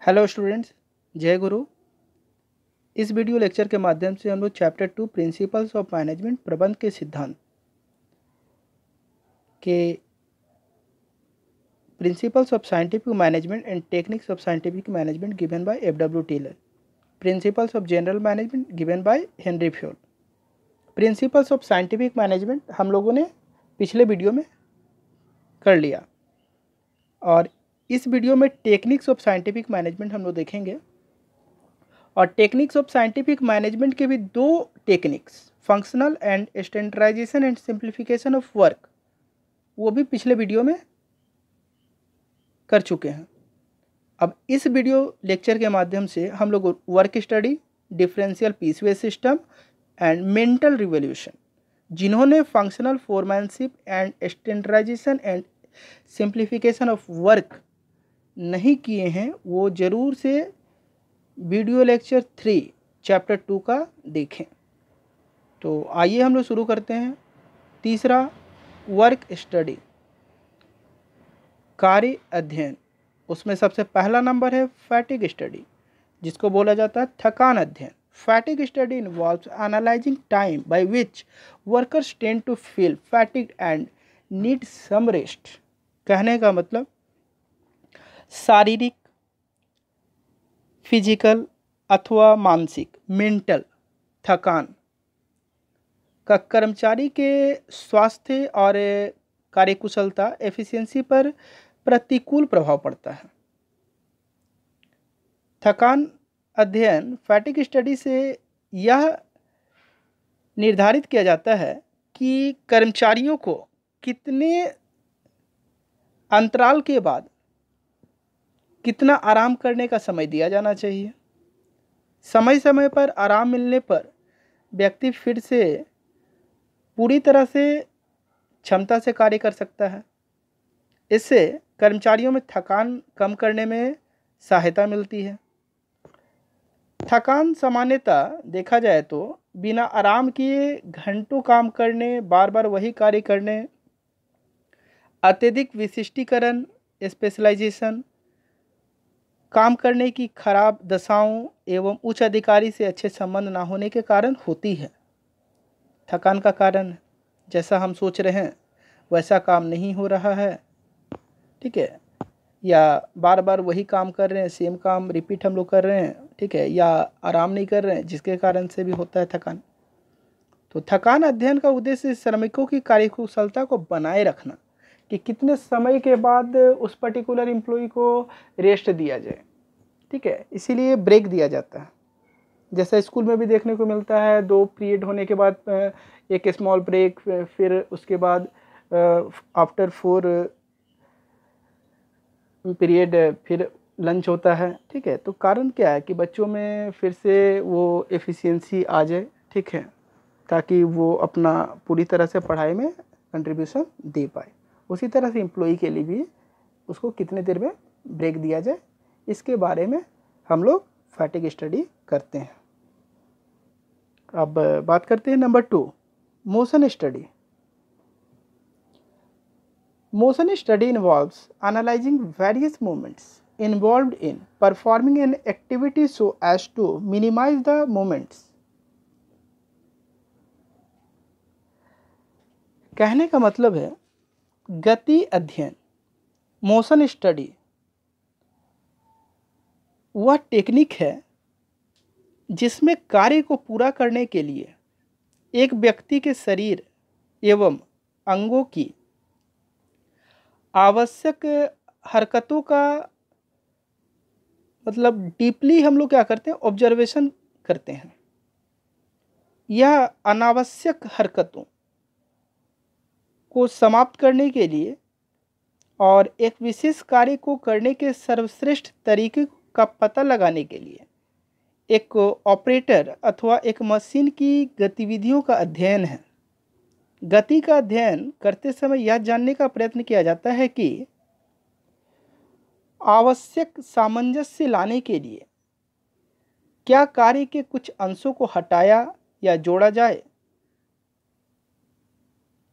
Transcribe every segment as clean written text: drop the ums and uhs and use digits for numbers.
Hello students, जय गुरु। इस video lecture के माध्यम से हम लोग चैप्टर 2 प्रिंसिपल्स ऑफ मैनेजमेंट प्रबंध के सिद्धांत के principles of scientific management and techniques of scientific management given by F W. Taylor, principles of general management given by Henri Fayol. Principles of scientific management हम लोगों ने पिछले वीडियो में कर लिया और इस वीडियो में टेक्निक्स ऑफ साइंटिफिक मैनेजमेंट हम लोग देखेंगे। और टेक्निक्स ऑफ साइंटिफिक मैनेजमेंट के भी दो techniques, functional and standardisation and simplification of work, वो भी पिछले वीडियो में कर चुके हैं। अब इस वीडियो लेक्चर के माध्यम से हम लोग work study, differential piecewise system and mental revolution, जिन्होंने functional foremanship and standardisation and simplification of work नहीं किए हैं, वो ज़रूर से वीडियो लेक्चर 3 चैप्टर 2 का देखें। तो आइए हम लोग शुरू करते हैं। तीसरा, वर्क स्टडी, कार्य अध्ययन। उसमें सबसे पहला नंबर है फैटिग स्टडी, जिसको बोला जाता है थकान अध्ययन। Fatigue study involves analysing time by which workers tend to feel fatigued and need some rest. कहने का मतलब शारीरिक, फिजिकल अथवा मानसिक, मेंटल थकान का कर्मचारी के स्वास्थ्य और कार्यकुशलता, एफिशिएंसी पर प्रतिकूल प्रभाव पड़ता है। थकान अध्ययन, फैटिग स्टडी से यह निर्धारित किया जाता है कि कर्मचारियों को कितने अंतराल के बाद कितना आराम करने का समय दिया जाना चाहिए। समय समय पर आराम मिलने पर व्यक्ति फिर से पूरी तरह से क्षमता से कार्य कर सकता है। इससे कर्मचारियों में थकान कम करने में सहायता मिलती है। थकान सामान्यतः देखा जाए तो बिना आराम किए घंटों काम करने, बार बार वही कार्य करने, अत्यधिक विशिष्टीकरण, स्पेशलाइजेशन, काम करने की खराब दशाओं एवं उच्च अधिकारी से अच्छे संबंध ना होने के कारण होती है। थकान का कारण, जैसा हम सोच रहे हैं वैसा काम नहीं हो रहा है, ठीक है, या बार बार वही काम कर रहे हैं, सेम काम रिपीट हम लोग कर रहे हैं, ठीक है, या आराम नहीं कर रहे हैं, जिसके कारण से भी होता है थकान। तो थकान अध्ययन का उद्देश्य श्रमिकों की कार्यकुशलता को बनाए रखना, कि कितने समय के बाद उस पर्टिकुलर एम्प्लॉय को रेस्ट दिया जाए, ठीक है, इसीलिए ब्रेक दिया जाता है। जैसा स्कूल में भी देखने को मिलता है, 2 पीरियड होने के बाद एक स्मॉल ब्रेक, फिर उसके बाद आफ्टर 4 पीरियड फिर लंच होता है, ठीक है। तो कारण क्या है कि बच्चों में फिर से वो एफिशिएंसी आ जाए, ठीक है, ताकि वो अपना पूरी तरह से पढ़ाई में कंट्रीब्यूशन दे पाए। उसी तरह से एम्प्लॉई के लिए भी उसको कितने देर में ब्रेक दिया जाए, इसके बारे में हम लोग फैटिग स्टडी करते हैं। अब बात करते हैं number 2, motion study. Motion study involves analysing various movements involved in performing an activity so as to minimize the moments। कहने का मतलब है गति अध्ययन, मोशन स्टडी वह टेक्निक है जिसमें कार्य को पूरा करने के लिए एक व्यक्ति के शरीर एवं अंगों की आवश्यक हरकतों का मतलब डीपली हम लोग क्या करते हैं, ऑब्जर्वेशन करते हैं। यह अनावश्यक हरकतों को समाप्त करने के लिए और एक विशेष कार्य को करने के सर्वश्रेष्ठ तरीके का पता लगाने के लिए एक ऑपरेटर अथवा एक मशीन की गतिविधियों का अध्ययन है। गति का अध्ययन करते समय यह जानने का प्रयत्न किया जाता है कि आवश्यक सामंजस्य लाने के लिए क्या कार्य के कुछ अंशों को हटाया या जोड़ा जाए।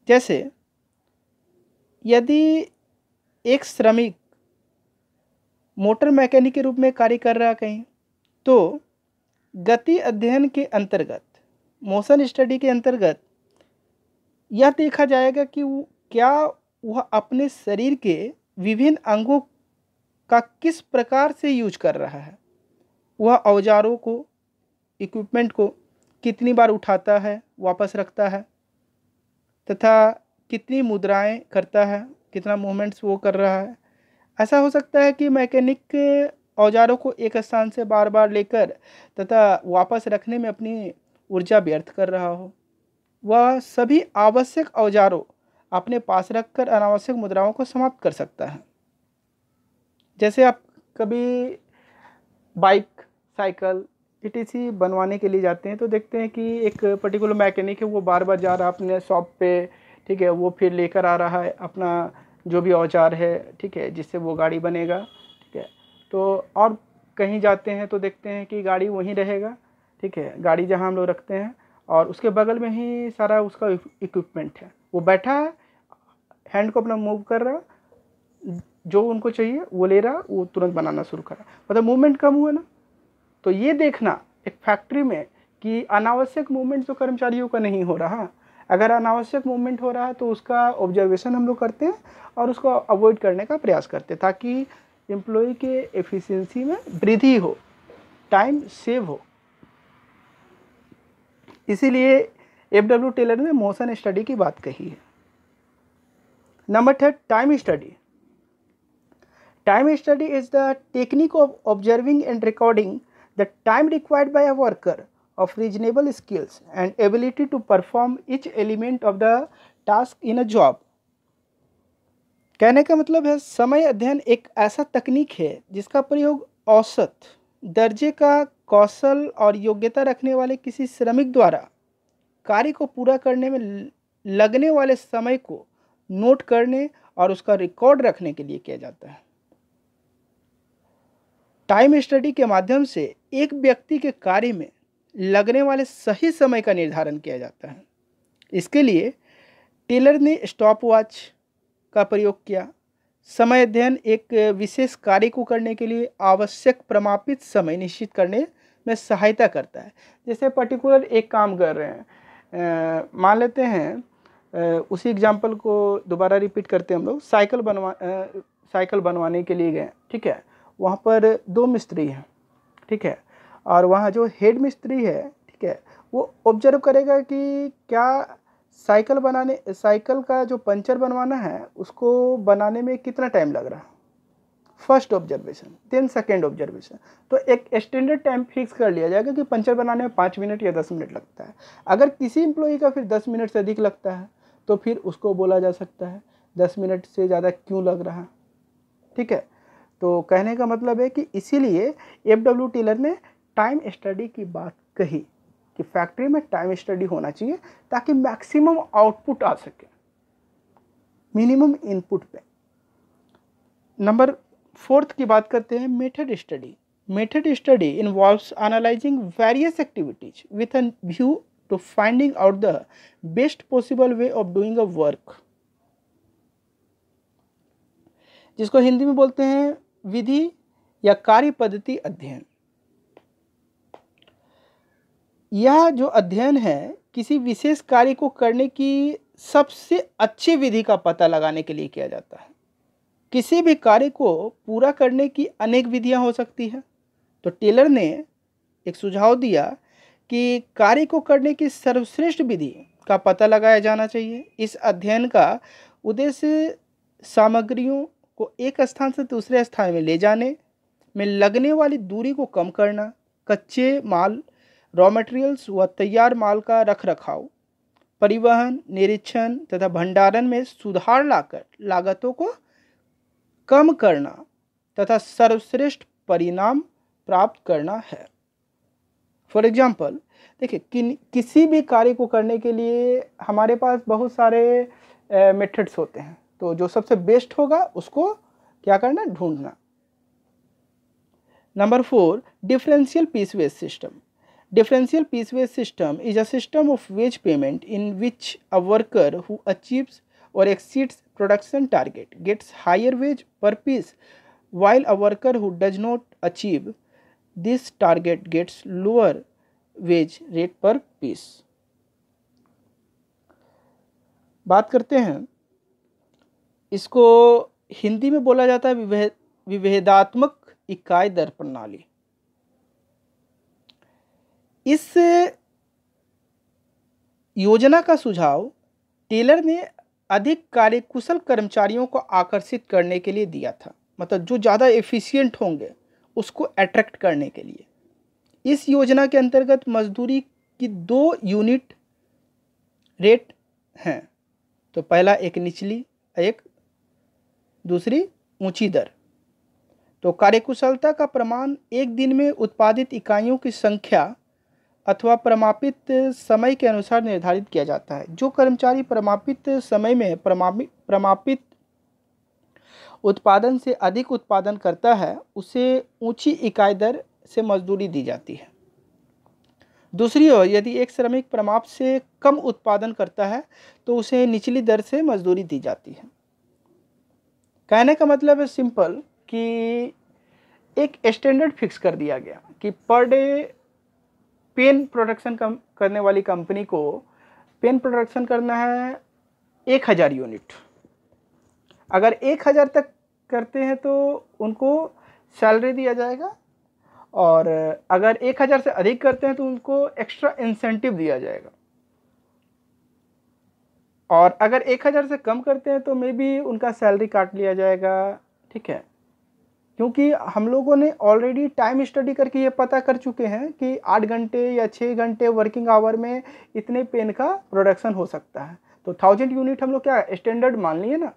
जैसे यदि एक श्रमिक मोटर मैकेनिक के रूप में कार्य कर रहा है कहीं, तो गति अध्ययन के अंतर्गत, मोशन स्टडी के अंतर्गत यह देखा जाएगा कि क्या वह अपने शरीर के विभिन्न अंगों का किस प्रकार से यूज कर रहा है, वह औजारों को, इक्विपमेंट को कितनी बार उठाता है, वापस रखता है, तथा कितनी मुद्राएं करता है, कितना मूवमेंट्स वो कर रहा है। ऐसा हो सकता है कि मैकेनिक औजारों को एक स्थान से बार बार लेकर तथा वापस रखने में अपनी ऊर्जा व्यर्थ कर रहा हो। वह सभी आवश्यक औजारों अपने पास रखकर अनावश्यक मुद्राओं को समाप्त कर सकता है। जैसे आप कभी बाइक, साइकिल etc बनवाने के लिए जाते हैं तो देखते हैं कि एक पर्टिकुलर मैकेनिक है, वो बार बार जा रहा है अपने शॉप पे, ठीक है, वो फिर लेकर आ रहा है अपना जो भी औजार है, ठीक है, जिससे वो गाड़ी बनेगा, ठीक है। तो और कहीं जाते हैं तो देखते हैं कि गाड़ी वहीं रहेगा, ठीक है, गाड़ी जहाँ हम लोग रखते हैं और उसके बगल में ही सारा उसका इक्विपमेंट है, वो बैठा है, हैंड को अपना मूव कर रहा, जो उनको चाहिए वो ले रहा, वो तुरंत बनाना शुरू कर रहा, मतलब मूवमेंट कम हुआ ना। तो ये देखना एक फैक्ट्री में कि अनावश्यक मूवमेंट तो कर्मचारियों का नहीं हो रहा, अगर अनावश्यक मूवमेंट हो रहा है तो उसका ऑब्जर्वेशन हम लोग करते हैं और उसको अवॉइड करने का प्रयास करते हैं ताकि एम्प्लॉय के एफिशिएंसी में वृद्धि हो, टाइम सेव हो। इसीलिए एफडब्ल्यू टेलर ने मोशन स्टडी की बात कही है। Number 3, time study. Time study is the technique of observing and recording the time required by a worker of reasonable skills and ability to perform each element of the task in a job। कहने का मतलब है समय अध्ययन एक ऐसा तकनीक है जिसका प्रयोग औसत दर्जे का कौशल और योग्यता रखने वाले किसी श्रमिक द्वारा कार्य को पूरा करने में लगने वाले समय को नोट करने और उसका रिकॉर्ड रखने के लिए किया जाता है। टाइम स्टडी के माध्यम से एक व्यक्ति के कार्य में लगने वाले सही समय का निर्धारण किया जाता है। इसके लिए टेलर ने स्टॉपवॉच का प्रयोग किया। समय अध्ययन एक विशेष कार्य को करने के लिए आवश्यक प्रमापित समय निश्चित करने में सहायता करता है। जैसे पर्टिकुलर एक काम कर रहे हैं, मान लेते हैं उसी एग्जाम्पल को दोबारा रिपीट करते हैं हम लोग, साइकिल बनवाने के लिए गए, ठीक है, वहाँ पर 2 मिस्त्री हैं, ठीक है, और वहाँ जो हेड मिस्त्री है, ठीक है, वो ऑब्जर्व करेगा कि क्या साइकिल का जो पंचर बनवाना है उसको बनाने में कितना टाइम लग रहा है। First observation, then second observation. तो एक स्टैंडर्ड टाइम फिक्स कर लिया जाएगा कि पंचर बनाने में 5 मिनट या 10 मिनट लगता है। अगर किसी एम्प्लॉई का फिर 10 मिनट से अधिक लगता है तो फिर उसको बोला जा सकता है 10 मिनट से ज़्यादा क्यों लग रहा है, ठीक है। तो कहने का मतलब है कि इसीलिए एफडब्ल्यू टेलर ने टाइम स्टडी की बात कही कि फैक्ट्री में टाइम स्टडी होना चाहिए ताकि मैक्सिमम आउटपुट आ सके मिनिमम इनपुट पे। नंबर 4 की बात करते हैं, method study. Method study involves analysing various activities with a view to finding out the best possible way of doing a work, जिसको हिंदी में बोलते हैं विधि या कार्य पद्धति अध्ययन। यह जो अध्ययन है किसी विशेष कार्य को करने की सबसे अच्छी विधि का पता लगाने के लिए किया जाता है। किसी भी कार्य को पूरा करने की अनेक विधियां हो सकती हैं, तो टेलर ने एक सुझाव दिया कि कार्य को करने की सर्वश्रेष्ठ विधि का पता लगाया जाना चाहिए। इस अध्ययन का उद्देश्य सामग्रियों को एक स्थान से दूसरे स्थान में ले जाने में लगने वाली दूरी को कम करना, कच्चे माल, रॉ मटेरियल्स व तैयार माल का रखरखाव, परिवहन, निरीक्षण तथा भंडारण में सुधार लाकर लागतों को कम करना तथा सर्वश्रेष्ठ परिणाम प्राप्त करना है। फॉर एग्जाम्पल देखिए, किसी भी कार्य को करने के लिए हमारे पास बहुत सारे मेथड्स होते हैं, तो जो सबसे बेस्ट होगा उसको क्या करना, ढूंढना। Number 4, differential piece-veg system. Differential piece-wage system is a system of wage payment in which a worker who achieves or exceeds production target gets higher wage per piece while a worker who does not achieve this target gets lower wage rate per piece। बात करते हैं, इसको हिंदी में बोला जाता है विभेदात्मक इकाई दर प्रणाली। इस योजना का सुझाव टेलर ने अधिक कार्यकुशल कर्मचारियों को आकर्षित करने के लिए दिया था, मतलब जो ज़्यादा एफिशिएंट होंगे उसको अट्रैक्ट करने के लिए। इस योजना के अंतर्गत मजदूरी की 2 यूनिट रेट हैं, तो पहला एक निचली, एक दूसरी ऊंची दर। तो कार्यकुशलता का प्रमाण एक दिन में उत्पादित इकाइयों की संख्या अथवा प्रमापित समय के अनुसार निर्धारित किया जाता है। जो कर्मचारी प्रमापित समय में प्रमापित उत्पादन से अधिक उत्पादन करता है उसे ऊंची इकाई दर से मजदूरी दी जाती है। दूसरी ओर यदि एक श्रमिक प्रमाप से कम उत्पादन करता है तो उसे निचली दर से मजदूरी दी जाती है। कहने का मतलब है सिंपल कि एक स्टैंडर्ड फिक्स कर दिया गया कि पर डे पेन प्रोडक्शन करने वाली कंपनी को पेन प्रोडक्शन करना है 1000 यूनिट। अगर 1000 तक करते हैं तो उनको सैलरी दिया जाएगा, और अगर 1000 से अधिक करते हैं तो उनको एक्स्ट्रा इंसेंटिव दिया जाएगा, और अगर 1000 से कम करते हैं तो मे बी उनका सैलरी काट लिया जाएगा। ठीक है, क्योंकि हम लोगों ने ऑलरेडी टाइम स्टडी करके ये पता कर चुके हैं कि 8 घंटे या 6 घंटे वर्किंग आवर में इतने पेन का प्रोडक्शन हो सकता है। तो 1000 यूनिट हम लोग क्या स्टैंडर्ड मान लिए ना,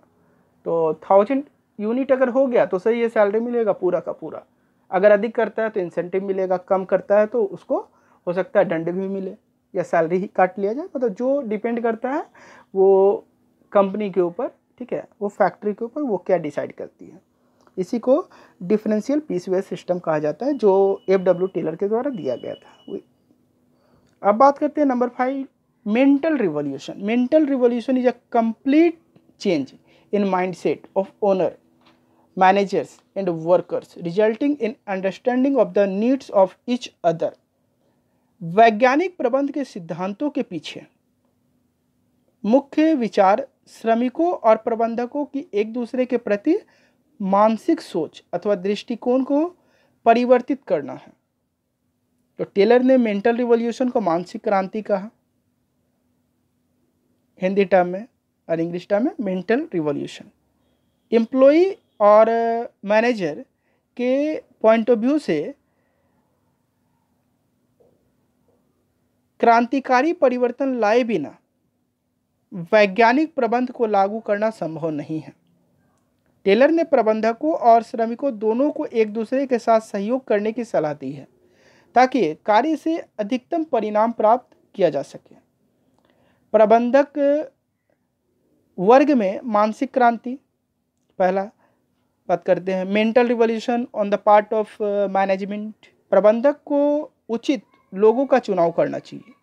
तो 1000 यूनिट अगर हो गया तो सही है, सैलरी मिलेगा पूरा का पूरा। अगर अधिक करता है तो इंसेंटिव मिलेगा, कम करता है तो उसको हो सकता है दंड भी मिले या सैलरी ही काट लिया जाए। मतलब जो डिपेंड करता है वो कंपनी के ऊपर, ठीक है, वो फैक्ट्री के ऊपर वो क्या डिसाइड करती है। इसी को डिफरेंशियल पीस वेज सिस्टम कहा जाता है, जो एफडब्ल्यू टेलर के द्वारा दिया गया था। अब बात करते हैं number 5, mental revolution. Mental revolution is a complete change in mindset of owner, managers and workers resulting in understanding of the needs of each other. वैज्ञानिक प्रबंध के सिद्धांतों के पीछे मुख्य विचार श्रमिकों और प्रबंधकों की एक दूसरे के प्रति मानसिक सोच अथवा दृष्टिकोण को परिवर्तित करना है। तो टेलर ने मेंटल रिवॉल्यूशन को मानसिक क्रांति कहा हिंदी टर्म में, और इंग्लिश टर्म में मेंटल रिवॉल्यूशन। एम्प्लॉई और मैनेजर के पॉइंट ऑफ व्यू से क्रांतिकारी परिवर्तन लाए बिना वैज्ञानिक प्रबंध को लागू करना संभव नहीं है। टेलर ने प्रबंधकों और श्रमिकों दोनों को एक दूसरे के साथ सहयोग करने की सलाह दी है ताकि कार्य से अधिकतम परिणाम प्राप्त किया जा सके। प्रबंधक वर्ग में मानसिक क्रांति, पहला बात करते हैं mental revolution on the part of management. प्रबंधक को उचित लोगों का चुनाव करना चाहिए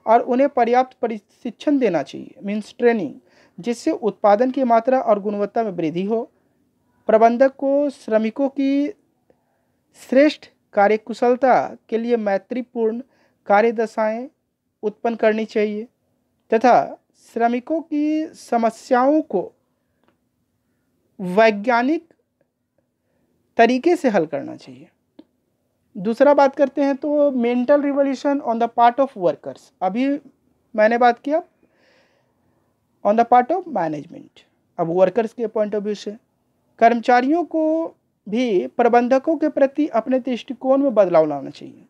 और उन्हें पर्याप्त प्रशिक्षण देना चाहिए, मीन्स ट्रेनिंग, जिससे उत्पादन की मात्रा और गुणवत्ता में वृद्धि हो। प्रबंधक को श्रमिकों की श्रेष्ठ कार्यकुशलता के लिए मैत्रीपूर्ण कार्यदशाएं उत्पन्न करनी चाहिए तथा श्रमिकों की समस्याओं को वैज्ञानिक तरीके से हल करना चाहिए। दूसरा बात करते हैं तो mental revolution on the part of workers. अभी मैंने बात किया on the part of management, अब वर्कर्स के पॉइंट ऑफ व्यू से कर्मचारियों को भी प्रबंधकों के प्रति अपने दृष्टिकोण में बदलाव लाना चाहिए।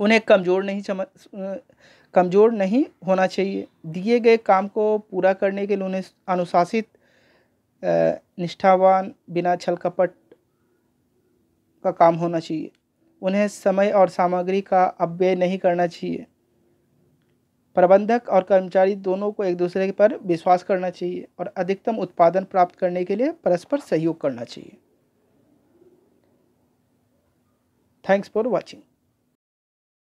उन्हें कमज़ोर नहीं होना चाहिए। दिए गए काम को पूरा करने के लिए उन्हें अनुशासित, निष्ठावान, बिना छल कपट का काम होना चाहिए। उन्हें समय और सामग्री का अपव्यय नहीं करना चाहिए। प्रबंधक और कर्मचारी दोनों को एक दूसरे पर विश्वास करना चाहिए और अधिकतम उत्पादन प्राप्त करने के लिए परस्पर सहयोग करना चाहिए। Thanks for watching.